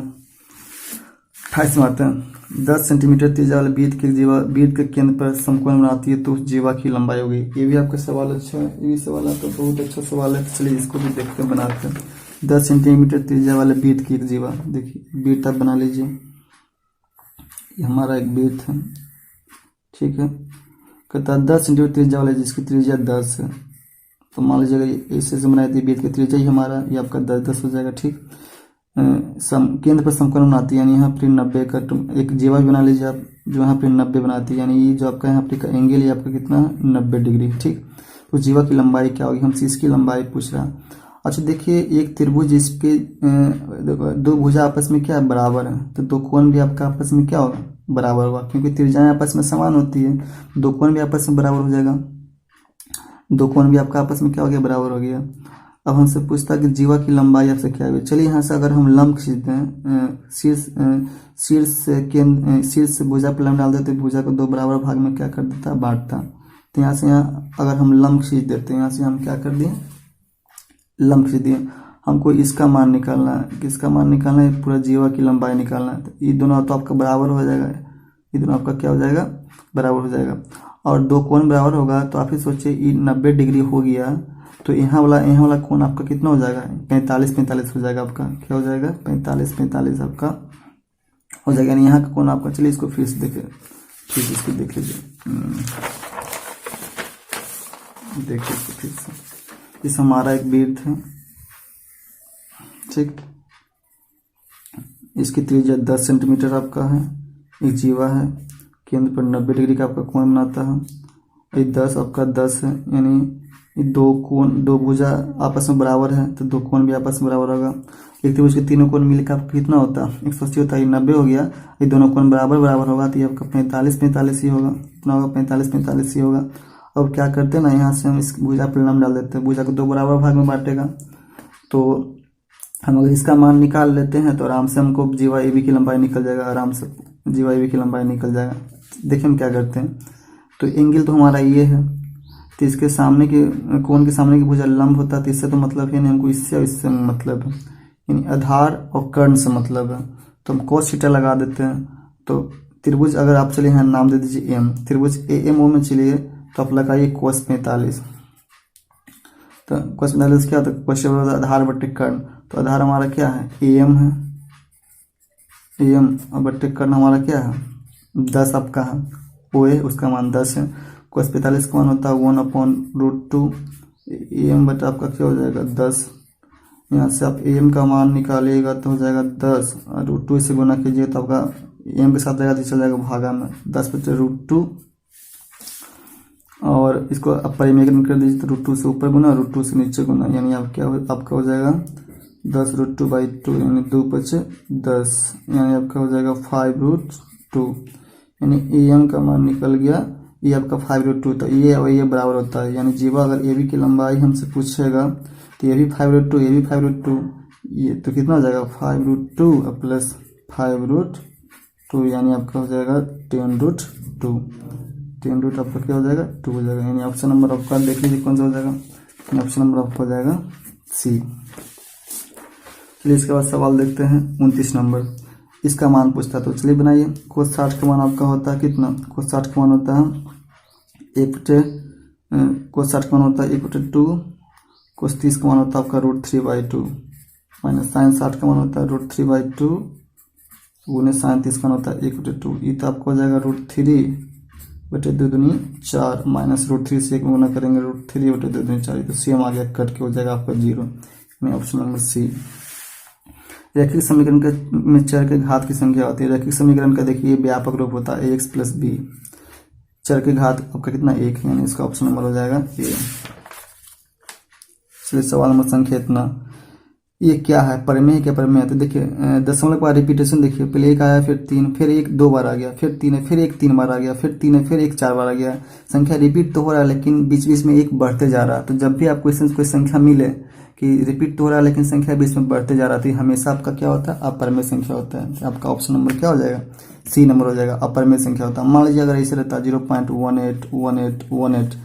28 में आते हैं। 10 सेंटीमीटर त्रिज्या वाले वृत्त की जीवा वृत्त के केंद्र पर समकोण बनाती है तो उस जीवा की लंबाई होगी। ये भी आपका सवाल अच्छा है, ये भी सवाल आपका बहुत अच्छा सवाल है। चलिए इसको भी देखते हैं, बनाते हैं। 10 सेंटीमीटर त्रिज्या वाले वृत्त की एक जीवा, देखिए वृत्त आप बना लीजिए, ये हमारा एक वृत्त है, ठीक है। कहता है 10 सेंटीमीटर त्रिज्या वाले जिसकी त्रिज्या 10 है, तो मान लीजिएगा ऐसे से बनाई थी वृत्त की त्रिज्या ही हमारा ये आपका 10 हो जाएगा, ठीक। केंद्र पर समकोण बनाती है, यानी यहाँ पर 90 का एक जीवा भी बना लीजिए आप, जो यहाँ पे 90 बनाती है, यानी ये जो आपका यहाँ पे का एंगल है आपका कितना 90 डिग्री, ठीक। तो जीवा की लंबाई क्या होगी, हमसे इसकी लंबाई पूछ रहा है। अच्छा देखिए एक त्रिभुज जिसके दो भुजा आपस में क्या बराबर है, तो दो कोण भी आपका आपस में क्या होगा बराबर होगा, क्योंकि त्रिज्याएं आपस में समान होती है, दो कोण भी आपस में बराबर हो जाएगा, दो कोण भी आपका आपस में क्या हो गया बराबर हो गया। अब हमसे पूछता है कि जीवा की लंबाई आपसे क्या है। चलिए यहाँ से अगर हम लंब खींचते हैं, शीर्ष से भुजा पर लंब डाल देते हैं, भुजा को दो बराबर भाग में क्या कर देता है बांटता। तो यहाँ से यहाँ अगर हम लंब खींच देते हैं, यहाँ से हम क्या कर दिए लंब खींच दिए, हमको इसका मान निकालना है, किसका मान निकालना है, पूरा जीवा की लंबाई निकालना है। तो ये दोनों तो आपका बराबर हो जाएगा, ये दोनों आपका क्या हो जाएगा बराबर हो जाएगा, और दो कोण बराबर होगा तो आप ही सोचिए ये 90 डिग्री हो गया, तो यहाँ वाला कोण आपका कितना हो जाएगा 45 हो जाएगा, आपका क्या हो जाएगा 45 आपका हो जाएगा, यानी यहाँ का कोण आपका। चलिए इसको फिर से देखें, फिर इसको देख लीजिए, देखिए इसको फिर से, इस हमारा एक वृत्त है, ठीक, इसकी त्रिज्या 10 सेंटीमीटर आपका है, एक जीवा है, केंद्र पर 90 डिग्री का आपका कोण बनाता है, ये 10 आपका 10 है, यानी ये दो भुजा आपस में बराबर है तो दो कोण भी आपस में बराबर होगा। एक त्रिभुज के तीनों कोण मिलकर आपका कितना होता है 180 होता है, ये 90 हो गया, ये दोनों कोण बराबर होगा तो ये आपका 45 ही होगा, कितना होगा 45 ही होगा। अब क्या करते हैं ना, यहाँ से हम इस भुजा पर लंब डाल देते हैं, भुजा को दो बराबर भाग में बांटेगा, तो हम अगर इसका मान निकाल लेते हैं तो आराम से हमको जीवा ए बी की लंबाई निकल जाएगा, आराम से जीवा ए बी की लंबाई निकल जाएगा। देखिए हम क्या करते हैं, तो एंगल तो हमारा ये है, तो इसके सामने के कोण के सामने की भुजा लंब होता है, तो इससे तो मतलब है नहीं हमको, इससे और इससे मतलब है, यानी आधार और कर्ण से मतलब है, तो हम cos थीटा लगा देते हैं। तो त्रिभुज अगर आप चलिए यहाँ नाम दे दीजिए एम, त्रिभुज ए एम ओ में चलिए तो आप लगाइए cos 45, तो cos 45 क्या होता है, क्वेश्चन आधार बट्टे कर्ण, तो आधार हमारा क्या है एम है, एम और बट्टे कर्ण हमारा क्या है 10 आपका है, ओ ए उसका मान 10 है, cos 45 का मान होता है 1/√2, एम बटा आपका क्या हो जाएगा 10, यहाँ से आप एम का मान निकालिएगा तो हो जाएगा 10 और √2 से गुना कीजिए तो आपका एम के साथ रहेगा तो चल जाएगा भागा में 10 बटे √2, और और इसको आप परिमेय कर दीजिए तो √2 से ऊपर गुना √2 से नीचे गुना, यानी आप क्या आपका हो जाएगा 10 √2/2 यानी 2 × 10 यानी आपका हो जाएगा 5√2, यानी AM का मान निकल गया, ये आपका 5√2। तो ये और ये बराबर होता है, यानी जीवा अगर AB की लंबाई हमसे पूछेगा तो ये भी 5√2 ये भी 5√2, ये तो कितना हो जाएगा 5√2 प्लस 5√2 यानी आपका हो जाएगा 10√2। 10 आपका क्या हो जाएगा 2 हो जाएगा, यानी ऑप्शन नंबर आपका देख लीजिए कौन सा हो जाएगा, ऑप्शन नंबर आपका हो जाएगा सी। चलिए इसके बाद सवाल देखते हैं 29 नंबर, इसका मान पूछता है। तो चलिए बनाइए। cos 60 का मान आपका होता है कितना, cos 60 का मान होता है cos 60 का मान होता है 1/2, cos 30 का मान होता है आपका √3/2 माइनस sin 60 का मान होता है √3/2 गुने sin 30 का मान होता है 1/2। ये तो आपको हो जाएगा √3/2 दूनी 4 माइनस √3 से 1 में गुना करेंगे √3/2 दूनी 4, तो सेम आ गया, कट के हो जाएगा आपका 0, यानी ऑप्शन नंबर सी। रैखिक समीकरण के में चर के घात की संख्या होती है। रैखिक समीकरण का देखिए व्यापक रूप होता है ax + b, चर के घात आपका कितना 1 है, यानी इसका ऑप्शन नंबर हो जाएगा ए। चलिए सवाल नंबर संख्या इतना, ये क्या है, परिमेय क्या परिमेय है। तो देखिए दशमलव का रिपीटेशन देखिए, पहले 1 आया फिर 3 फिर 1 2 बार आ गया, फिर 3 है फिर 1 3 बार आ गया, फिर 3 है फिर 1 4 बार आ गया। संख्या रिपीट तो हो रहा है लेकिन बीच बीच में 1 बढ़ते जा रहा है। तो जब भी आपको इसमें कोई संख्या मिले कि रिपीट तो हो रहा है लेकिन संख्या बीच में बढ़ते जा रहा है, हमेशा आपका क्या होता है अपरिमेय संख्या होता है। तो आपका ऑप्शन नंबर क्या हो जाएगा सी नंबर हो जाएगा, अपरिमेय संख्या होता है। मान लीजिए अगर ऐसे रहता 0.181818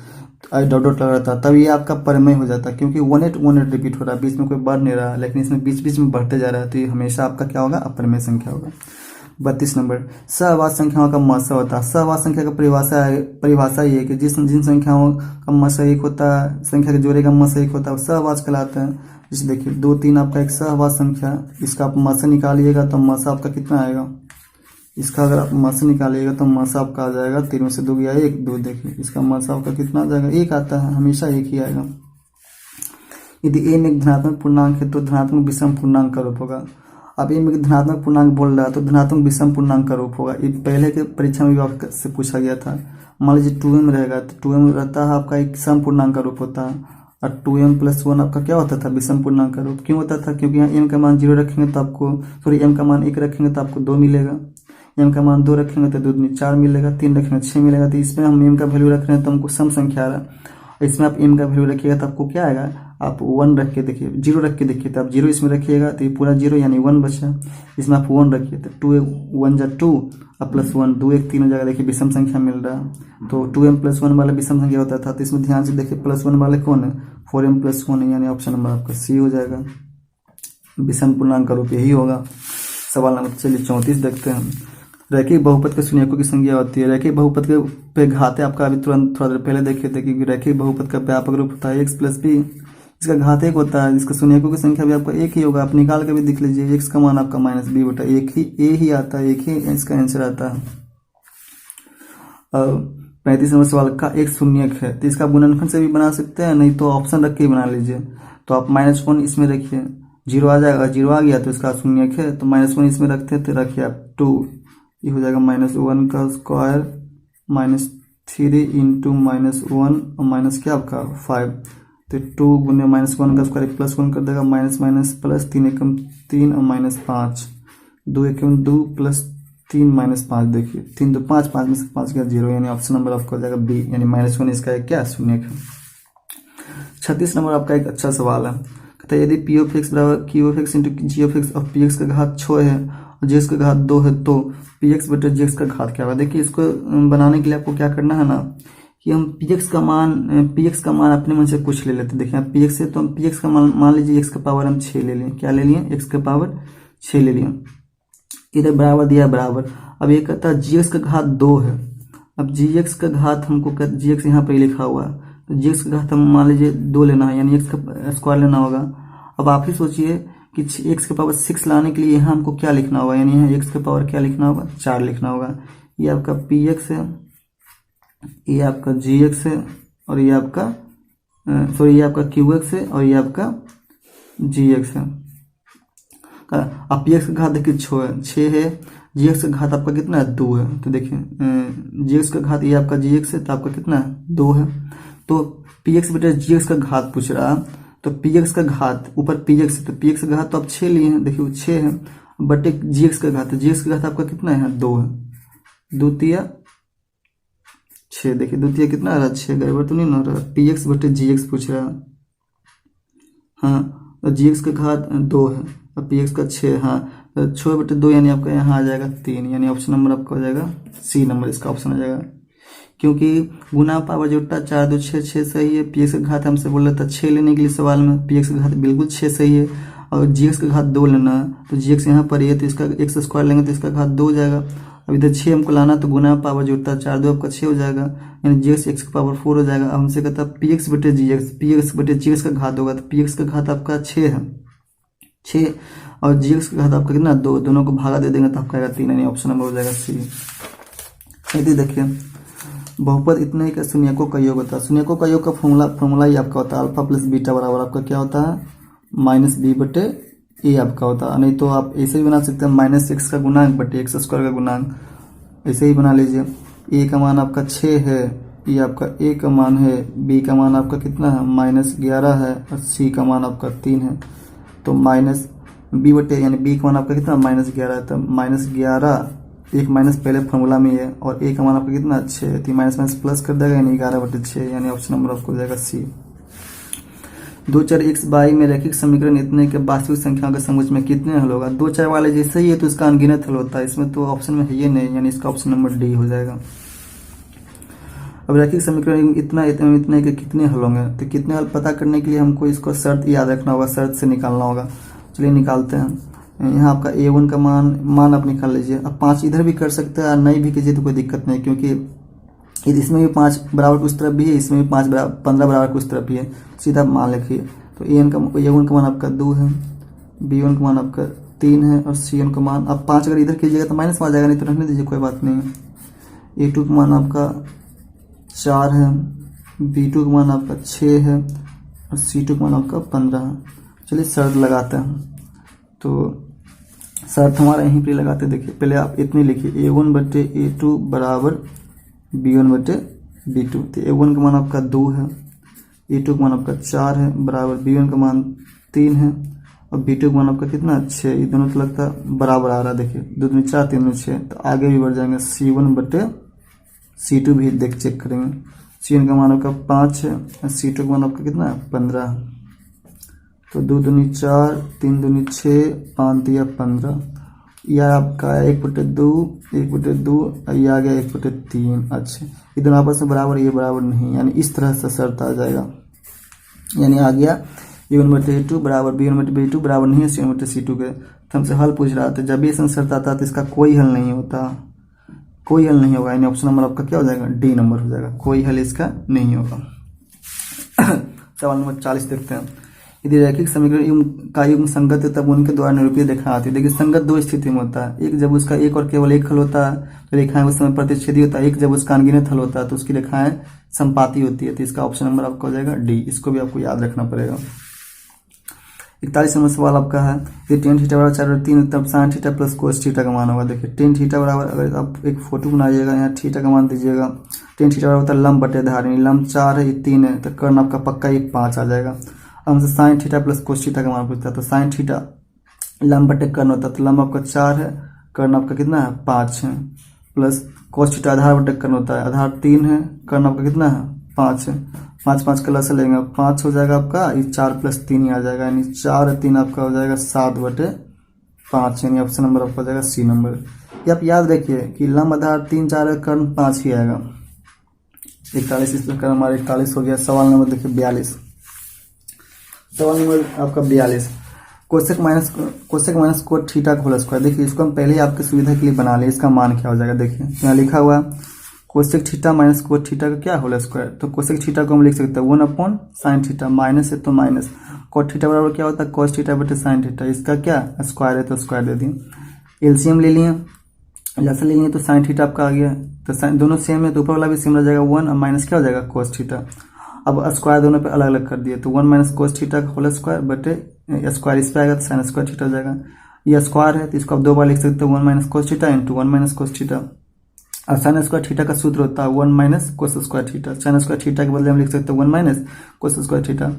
डॉट डॉट लगा रहता तब ये आपका परिमेय हो जाता, क्योंकि 1818 रिपीट हो रहा है, बीच में कोई बढ़ नहीं रहा, लेकिन इसमें बीच बीच में बढ़ते जा रहा है, तो ये हमेशा आपका क्या होगा अपरिमेय संख्या होगा। 32 नंबर, सहवास संख्याओं का मसा होता है। सहवास संख्या का परिभाषा ये है कि जिन संख्याओं का मसा एक होता है, संख्या के जोड़े का मसा एक होता है, सहवास कहलाता है। जैसे देखिए 2 3 आपका एक सहवास संख्या, इसका आप मसा निकालिएगा तो मसा आपका कितना आएगा, इसका अगर आप मसा निकालिएगा तो मसा आपका आ जाएगा 3 में से 2 गया 1 2, देखिए इसका मसा आपका कितना आ जाएगा 1 आता है, हमेशा 1 ही आएगा। यदि a में एक धनात्मक पूर्णांक है तो धनात्मक विषम पूर्णांक का रूप होगा। अब ये में धनात्मक पूर्णांक बोल रहा है तो धनात्मक विषम पूर्णांक का रूप होगा। ये पहले के परीक्षा में भी आपसे पूछा गया था। मान लीजिए 2m रहेगा तो 2m रहता है आपका एक सम पूर्णांक का रूप होता है, और 2m + 1 आपका क्या होता था विषम पूर्णांक का रूप। क्यों होता था, क्योंकि यहाँ m का मान 0 रखेंगे तो आपको m का मान 1 रखेंगे तो आपको 2 मिलेगा, m का मान 2 रखेंगे तो 2 दूनी 4 मिलेगा, 3 रखेंगे 6 मिलेगा। तो इसमें हम m का वैल्यू रख रहे हैं तो हमको सम संख्या आ रहा है। इसमें आप m का वैल्यू रखिएगा तो आपको क्या आएगा, आप 1 रख के देखिए 0 रख के देखिए तो आप 0 इसमें रखिएगा तो ये पूरा 0 यानी 1 बचा। इसमें आप 1 रखिए तो 2 1 = 2 और +1 2 1 3 हो जाएगा। देखिए विषम संख्या मिल रहा है, तो 2m + 1 वाला विषम संख्या होता था। तो इसमें ध्यान से देखिए +1 वाले कौन है, 4m + 1 है, यानी ऑप्शन नंबर आपका सी हो जाएगा, विषम पूर्णांक का रूप यही होगा। सवाल नंबर चलिए 34 देखते हैं। रैखिक बहुपद के शून्यकों की संख्या होती है। रैखिक बहुपद के पे घात आपका अभी तुरंत थोड़ा देर पहले देखे थे कि रैखिक बहुपद का व्यापक रूप होता है x + b, इसका घात 1 होता है, इसका शून्यकों की संख्या भी आपका 1 ही होगा। आप निकाल के भी देख लीजिए, x का मान आपका -b/1 ही a ही आता है, 1 ही इसका आंसर आता है। 35 नंबर सवाल का एक शून्यक है तो इसका गुणनखंड से भी बना सकते हैं, नहीं तो ऑप्शन रख के ही बना लीजिए। तो आप -1 इसमें रखिए, 0 आ जाएगा, 0 आ गया तो इसका शून्यक है, तो -1 इसमें रखते हैं तो रखिए आप 2, ये हो जाएगा -1 का स्क्वायर -3 × -1 और माइनस क्या आपका 5, तो 2 गुने -1 का स्क्वायर +1 कर देगा, माइनस माइनस प्लस 3 एकम 3 और -5 2 एकम 2 + 3 -5, देखिए 3 2 5 5 में से 5 गया 0, यानी ऑप्शन नंबर आपका हो जाएगा बी, यानी -1 इसका एक क्या शून्यक है। 36 नंबर आपका एक अच्छा सवाल है, कहता है यदि p(x) = q(x) × g(x) और px का घात 6 है और gx का घात 2 है तो px/gx का घात क्या होगा। देखिए इसको बनाने के लिए आपको क्या करना है ना कि हम px का मान अपने मन से कुछ ले लेते हैं। देखिए px से तो हम px का मान लीजिए x का पावर हम 6 ले लें, क्या ले लिए x का पावर 6 ले लिए, इधर बराबर दिया बराबर। अब ये कहता है gx का घात 2 है, अब gx का घात हमको gx यहाँ पर लिखा हुआ है तो gx का घात हम मान लीजिए 2 लेना है, यानी x का स्क्वायर लेना होगा। अब आप ही सोचिए कि x का पावर 6 लाने के लिए यहाँ हमको क्या लिखना होगा, यानी यहाँ x का पावर क्या लिखना होगा 4 लिखना होगा। ये आपका px है, ये आपका gx है और ये आपका ये आपका qx है और ये आपका gx है। अब px का घात देखिए 6 है, gx का घात आपका कितना है 2 है, तो देखिए gx का घात ये आपका gx है तो आपका कितना है 2 है। तो पी एक्स बटे जी एक्स का घात पूछ रहा, तो पी एक्स का घात ऊपर पी एक्स, तो पी एक्स का घात तो आप 6 लिए हैं, देखिए 6 है, बटे जी एक्स का घात, जी एक्स का घात आपका कितना है 2 है, द्वितीय 6, देखिए द्वितीय कितना आ रहा 6, गड़बड़ तो नहीं हो रहा, पी एक्स बटे जी एक्स पूछ रहा। हाँ, तो जी एक्स का घात 2 है और पी एक्स का 6, हाँ तो 6 बटे 2 यानी आपका यहाँ आ जाएगा 3, यानी ऑप्शन नंबर आपका हो जाएगा सी नंबर, इसका ऑप्शन हो जाएगा। क्योंकि गुना पावर जोड़ता 4 2 6 6 सही है, पी एक्स का घात हमसे बोल रहा था 6 लेने के लिए सवाल में, पी एक्स का घात बिल्कुल 6 सही है, और जी एक्स का घात 2 लेना है, तो जी एक्स यहाँ पर ही है तो इसका एक्स स्क्वायर लेंगे तो इसका घात 2 हो जाएगा। अब इधर 6 हमको लाना, तो गुना पावर जोड़ता 4 2 आपका 6 हो जाएगा, यानी जी एक्स एक्स का पावर 4 हो जाएगा। अब हमसे कहता है पी एक्स बटे जी एक्स, पी एक्स बटे जी एक्स का घात होगा, तो पी एक्स का घात आपका 6 है, 6 और जी एक्स का घात आपका कितना 2, दोनों को भागा दे देंगे तो आपका आएगा 3, यानी ऑप्शन नंबर हो जाएगा सी। देखिए बहुपद इतने ही का शून्यकों का योग होता है, शून्यकों का योग का फॉर्मूला ही आपका होता है अल्फा प्लस बीटा बराबर आपका क्या होता है माइनस बी बटे ए आपका होता है। नहीं तो आप ऐसे भी बना सकते हैं माइनस एक्स का गुणांक बटे एक्स स्क्वायर का गुणांक, ऐसे ही बना लीजिए। ए का मान आपका 6 है, ये आपका ए का मान है, बी का मान आपका कितना है -11 है, और सी का मान आपका 3 है, तो माइनस बी बटे यानी बी का मान आपका कितना -11 है, तो -11 एक माइनस पहले फॉर्मूला में है, और ए का मान आपका कितना 6 है, तो माइनस माइनस प्लस कर देगा यानी 11 बटे 6, यानी ऑप्शन नंबर आपको हो जाएगा सी। 2 4 x बाई में रैखिक समीकरण इतने के वास्तविक संख्याओं के समुच्चय में कितने हल होगा, 2 4 वाले जैसे ही है तो इसका अनगिनत हल होता है, इसमें तो ऑप्शन में है ये नहीं, यानी इसका ऑप्शन नंबर डी हो जाएगा। अब रैखिक समीकरण इतना इतने के कितने हल होंगे, तो कितने हल पता करने के लिए हमको इसको शर्त याद रखना होगा, शर्त से निकालना होगा। चलिए निकालते हैं। यहाँ आपका a1 का मान आप निकाल लीजिए। अब 5 इधर भी कर सकते हैं, नहीं भी कीजिए तो कोई दिक्कत नहीं, क्योंकि इसमें भी 5 बराबर उस तरफ भी है, इसमें भी 15 बराबर उस तरफ भी है, सीधा मान लिखिए। तो a1 का मान आपका 2 है, b1 का मान आपका 3 है, और c1 का मान आप 5 अगर इधर कीजिएगा तो माइनस में आ जाएगा, नहीं तो रखने दीजिए कोई बात नहीं है। a2 का मान आपका 4 है, b2 का मान आपका 6 है, और c2 का मान आपका 15 है। चलिए शर्त लगाते हैं, तो शर्त हमारा यहीं पे लगाते। देखिए पहले आप इतनी लिखिए a1 बटे a2 बराबर b1 बटे b2, तो a1 का मान आपका 2 है, a2 का मान आपका 4 है, बराबर b1 का मान 3 है, और b2 का मान आपका कितना 6, ये दोनों तो लगता है बराबर आ रहा है। देखिए 2 दूनी 4 3 दूनी 6, तो आगे भी बढ़ जाएंगे, c1 बटे c2 भी चेक करेंगे, c1 का मान आपका 5 है, और c2 का मान आपका कितना 15 है, तो 2 दूनी 4 3 दूनी 6 5 दिया 15, यह आपका 1/2 और ये आ गया 1/3। अच्छा ये दोनों आपस में बराबर, ये बराबर नहीं, यानी इस तरह से शर्त आ जाएगा, यानी आ गया a1 बटे a2 बराबर b1 बटे b2 बराबर नहीं है c1 बटे c2 के। तो हमसे हल पूछ रहा था, जब भी ऐसा शर्त आता है तो इसका कोई हल नहीं होता, कोई हल नहीं होगा, यानी ऑप्शन नंबर आपका क्या हो जाएगा डी नंबर हो जाएगा, कोई हल इसका नहीं होगा। सवाल नंबर 40 देखते हैं। यदि रैखिक समीकरण का युग्म संगत है तब उनके द्वारा निरूपित रेखा आती है। देखिए संगत 2 स्थिति में होता है, एक जब उसका एक और केवल एक हल होता है तो रेखाएं उस समय प्रतिच्छेदी होता है, एक जब उसका अनगिनत हल होता है तो उसकी रेखाएं संपाती होती है, तो इसका ऑप्शन नंबर आपका हो जाएगा डी, इसको भी आपको याद रखना पड़ेगा। 41 नंबर सवाल आपका है, यदि tan थीटा बराबर 4/3 तब sin theta plus cos theta का मान होगा। देखिए tan थीटा बराबर, अगर आप एक फोटो बनाइएगा यहाँ थीटा का मान दीजिएगा, tan थीटा बराबर होता है लंब बटे आधार, यानी लंब 4 है ये 3 है, तो कर्ण आपका पक्का 1 5 आ जाएगा। हमसे sine theta plus cos theta का मान पूछता है, तो साइन थीटा लंब बटे कर्ण होता है, तो लंब आपका 4 है, कर्ण आपका कितना है 5 है, प्लस कोस थीटा आधार बटे कर्ण होता है, आधार 3 है, कर्ण आपका कितना है 5 है, 5 5 का लसा लेंगे 5 हो जाएगा आपका, ये 4 + 3 ही आ जाएगा, यानी 4 3 आपका हो जाएगा 7/5, यानी ऑप्शन नंबर आपका हो जाएगा सी नंबर। ये आप याद रखिए कि लंब आधार 3 4 है, कर्ण 5 ही आएगा। 41 इस प्रकार हमारा 41 हो गया। सवाल नंबर देखिए 42, सवाल नंबर आपका 42, कोसेक माइनस कोट थीटा का होल स्क्वायर। देखिए इसको हम पहले ही आपकी सुविधा के लिए बना लें, इसका मान क्या हो जाएगा। देखिए यहाँ लिखा हुआ cosec theta minus cot theta का क्या होल स्क्वायर, तो कोसेक थीटा को हम लिख सकते हैं 1/sin थीटा, माइनस है तो माइनस, कोट थीटा बराबर क्या होता है cos थीटा बटे sin थीटा, इसका क्या स्क्वायर है तो स्क्वायर दे दिए। एलसीएम ले लिए, लसा ले लिए तो sin थीटा आपका आ गया, तो दोनों सेम है तो ऊपर वाला भी सेम रह जाएगा 1 और माइनस क्या हो जाएगा cos थीटा। अब स्क्वायर दोनों पे अलग अलग कर दिए, तो 1 - cos थीटा का होल स्क्वायर बटे स्क्वायर इस पे आएगा तो साइन स्क्वायर थीटा हो जाएगा। ये स्क्वायर है तो इसको आप 2 बार लिख सकते हो, 1 - cos theta into 1 - cos theta. और साइन स्क्वायर थीटा का सूत्र होता है 1 minus cos square theta. Sine square theta के बदले हम लिख सकते हैं 1 माइनस कोस स्क्वायर थीटा।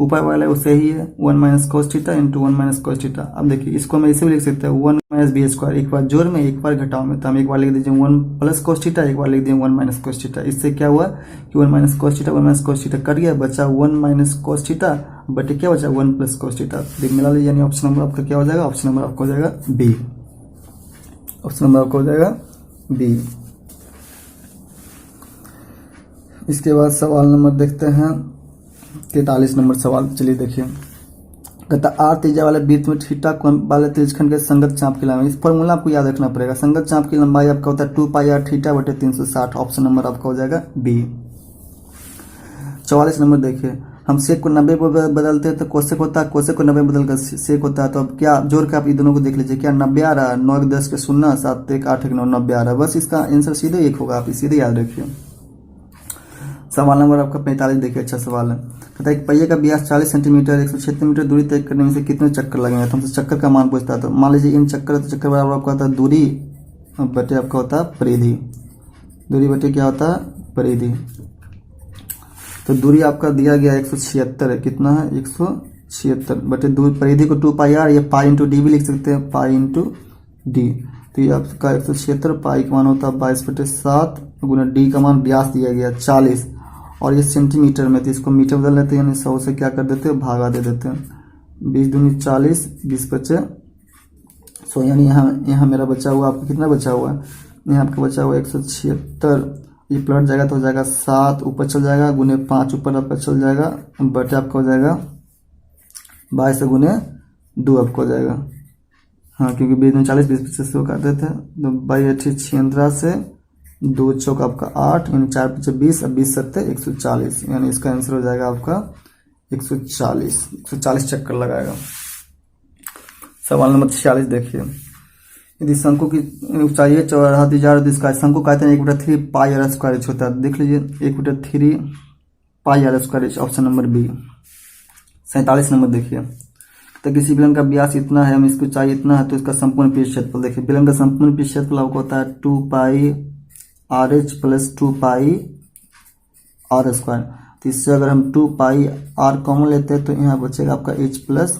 ऊपर वाला है उसे ही है 1 minus cos theta into 1 minus cos theta. अब देखिए इसको मैं इसे भी लिख सकते हैं 1 माइनस बी स्क्वायर, एक बार जोड़ में एक बार घटाव में, तो हम एक बार लिख दीजिए 1 प्लस कोस थीटा, एक बार लिख दिए 1 माइनस कोस थीटा। इससे क्या हुआ कि 1 minus cos theta 1 minus cos theta cut गया, बचा 1 माइनस कोस थीटा बटे क्या बचा 1 प्लस कोस थीटा। मिला लीजिए, यानी ऑप्शन नंबर आपका क्या हो जाएगा, ऑप्शन नंबर आपका हो जाएगा बी। ऑप्शन नंबर आपका हो जाएगा बी। इसके बाद सवाल नंबर देखते हैं 43 नंबर सवाल। चलिए देखिए, कहता आर त्रिज्या वाले वृत्त में थीटा कोण वाले त्रिज्यखंड के संगत चाप की लंबाई। इस फॉर्मूला आपको याद रखना पड़ेगा। संगत चाप की लंबाई आपका होता है 2 पाई आर थीटा बटे 360। ऑप्शन नंबर आपका हो जाएगा बी। 44 नंबर देखिए, हम सेक को 90 पर बदलते हैं तो कोसेक होता है, कोसेक को 90 में बदलकर सेक होता है। तो अब क्या जोड़ के आप ये दोनों को देख लीजिए, क्या 90 आ रहा है, 9 1 10 के 0 7 1 8 1 9 90 आ रहा है। बस इसका आंसर सीधे एक होगा, आप सीधे याद रखिए। सवाल नंबर आपका 45 देखिए, अच्छा सवाल है। कहता है एक पहिए का व्यास 40 सेंटीमीटर 176 मीटर दूरी तय करने में से कितने चक्कर लगेंगे। तो हमसे चक्कर का मान पूछता है। तो मान लीजिए इन चक्कर, तो चक्कर बराबर आपका होता है दूरी बटे आपका होता है परिधि। दूरी बटे क्या होता है, परिधि। तो दूरी आपका दिया गया 176 है, कितना है 176 बटे दूरी परिधि को 2 पाई आर, ये पाई इंटू डी भी लिख सकते हैं, पाई इंटू डी। तो ये आपका 176 पाई का मान होता है 22/7 गुना डी का मान व्यास दिया गया 40 और ये सेंटीमीटर में, तो इसको मीटर बदल लेते हैं, यानी 100 से क्या कर देते हैं भागा दे देते हैं। 20 दूनी 40 20 बचे 100, यानी यहाँ मेरा बचा हुआ आपका कितना बचा हुआ है, यहाँ आपका बचा हुआ 176। ये पलट जाएगा तो हो जाएगा 7 ऊपर चल जाएगा गुने 5 ऊपर आपका चल जाएगा बटे आपका हो जाएगा 22 गुने 2 आपका हो जाएगा। हाँ, क्योंकि 20 दूनी 40 20 25 से काट देते हैं, तो 22 86 से 2 चौक आपका 8 यानी 4 5 20 और 20 7 140, यानी इसका आंसर हो जाएगा आपका 140 चक्कर लगाएगा। सवाल नंबर 46 देखिए, यदि शंकु की ऊंचाई है 14 दी जा रही है, शंकु का आयतन 1/3 पाई आर स्क्वायर इंच होता है। देख लीजिए 1/3 pi r square inch, option number B. 47 number देखिए, तो किसी बेलन का व्यास इतना है, हम इसकी ऊंचाई इतना है, तो इसका संपूर्ण पृष्ठ क्षेत्रफल देखिए। बेलन का संपूर्ण पृष्ठ क्षेत्रफल आपको होता है 2 pi r h plus 2 pi r square. तो इससे अगर हम 2 पाई आर कॉमन लेते हैं तो यहाँ बचेगा आपका एच प्लस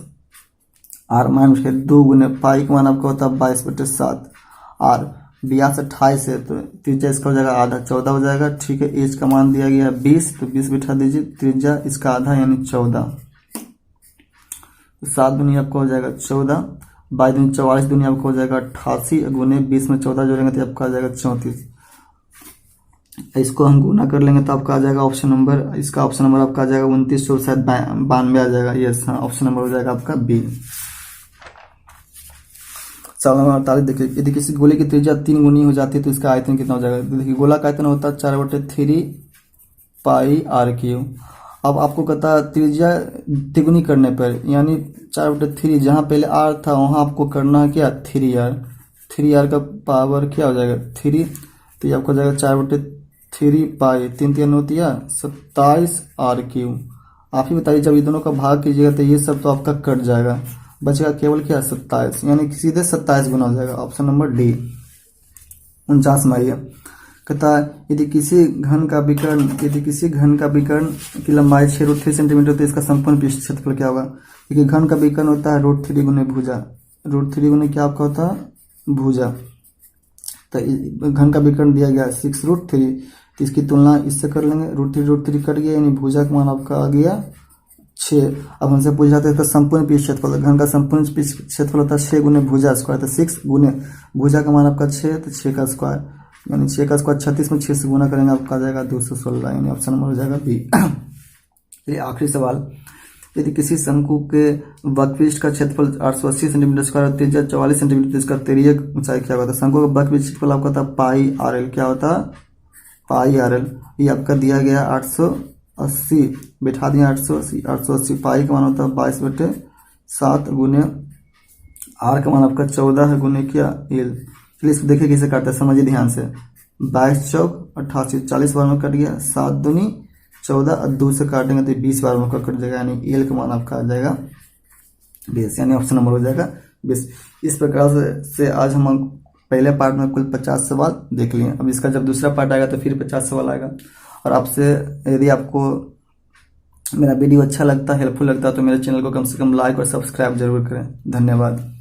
आर माइनस 2 गुने पाई का मान आपका होता है 22/7 आर। व्यास 28 है तो त्रिज्या इसका हो जाएगा आधा, 14 हो जाएगा। ठीक है, एच का मान दिया गया 20, तो 20 बिठा दीजिए, त्रिज्या इसका आधा यानी 14। तो 7 दूनी आपका हो जाएगा 14, 22 दूनी 44 दूनी आपका हो जाएगा 88 गुने 20 में 14 जोड़ेंगे तो आपका आ जाएगा 34। इसको हम गुना कर लेंगे तो आपका आ जाएगा ऑप्शन नंबर, इसका ऑप्शन नंबर आपका आ जाएगा 29 और शायद 92 आ जाएगा। यस, हाँ, ऑप्शन नंबर हो जाएगा आपका बी। सवाल नंबर 48 देखिए, यदि किसी गोले की त्रिज्या 3 गुनी हो जाती है तो इसका आयतन कितना हो जाएगा। देखिए गोला का आयतन होता है 4/3 पाई आर क्यूब। अब आपको कहता है त्रिज्या तिगुनी करने पर, यानी 4/3 जहाँ पहले आर था वहाँ आपको करना है क्या 3r। 3r का पावर क्या हो जाएगा 3, तो ये आपको हो जाएगा 4/3 पाई 3 3 होती है 27 आर क्यूब। आप ही बताइए जब ये दोनों का भाग कीजिएगा तो ये सब तो आपका कट जाएगा, बचेगा केवल क्या 27, यानी सीधे 27 गुना हो जाएगा। Option number D. 49 में आइए, कहता है यदि किसी घन का विकर्ण की लंबाई 6√3 सेंटीमीटर तो इसका संपूर्ण पृष्ठ क्षेत्रफल क्या होगा। देखिए घन का विकर्ण होता है √3 गुने भुजा, √3 गुने क्या आपका होता है भुजा। तो घन का विकर्ण दिया गया 6√3, तो इसकी तुलना इससे कर लेंगे, √3 कट गया यानी भुजा का मान आपका आ गया 6। अब हमसे पूछ जाता है इसका संपूर्ण पृष्ठ क्षेत्रफल। घन का संपूर्ण पृष्ठ क्षेत्रफल होता है 6 गुने भुजा स्क्वायर, तो 6 गुने भुजा का मान आपका 6, तो 6 का स्क्वायर यानी 6 का स्क्वायर 36 में 6 से गुना करेंगे आपका आ जाएगा 216, यानी ऑप्शन नंबर हो जाएगा बी। चलिए आखिरी सवाल, यदि किसी शंकु के वक्रपृष्ठ का क्षेत्रफल 880 सेंटीमीटर स्क्वायर और त्रिज्या 44 सेंटीमीटर इसका तिर्यक ऊंचाई क्या होता है। शंकु का वक्रपृष्ठ क्षेत्रफल आपका होता है पाई आर एल। क्या होता है पाई आर एल। ये आपका दिया गया 880, बैठा दिया 880 पाई का मान होता है 22/7 गुने आर का मान आपका 14 है गुने क्या एल। चलिए इसको देखिए कैसे काटता है, समझिए ध्यान से। 22 चौक 88, 40 बार में कट गया, 7 दूनी 14 और 2 से काटेंगे तो 20 बार में कट जाएगा, यानी एल का मान आपका आ जाएगा 20, यानी ऑप्शन नंबर हो जाएगा 20। इस प्रकार से आज हम पहले पार्ट में कुल 50 सवाल देख लिए। अब इसका जब दूसरा पार्ट आएगा तो फिर 50 सवाल आएगा। और आपसे यदि आपको मेरा वीडियो अच्छा लगता, हेल्पफुल लगता है तो मेरे चैनल को कम से कम लाइक और सब्सक्राइब जरूर करें। धन्यवाद।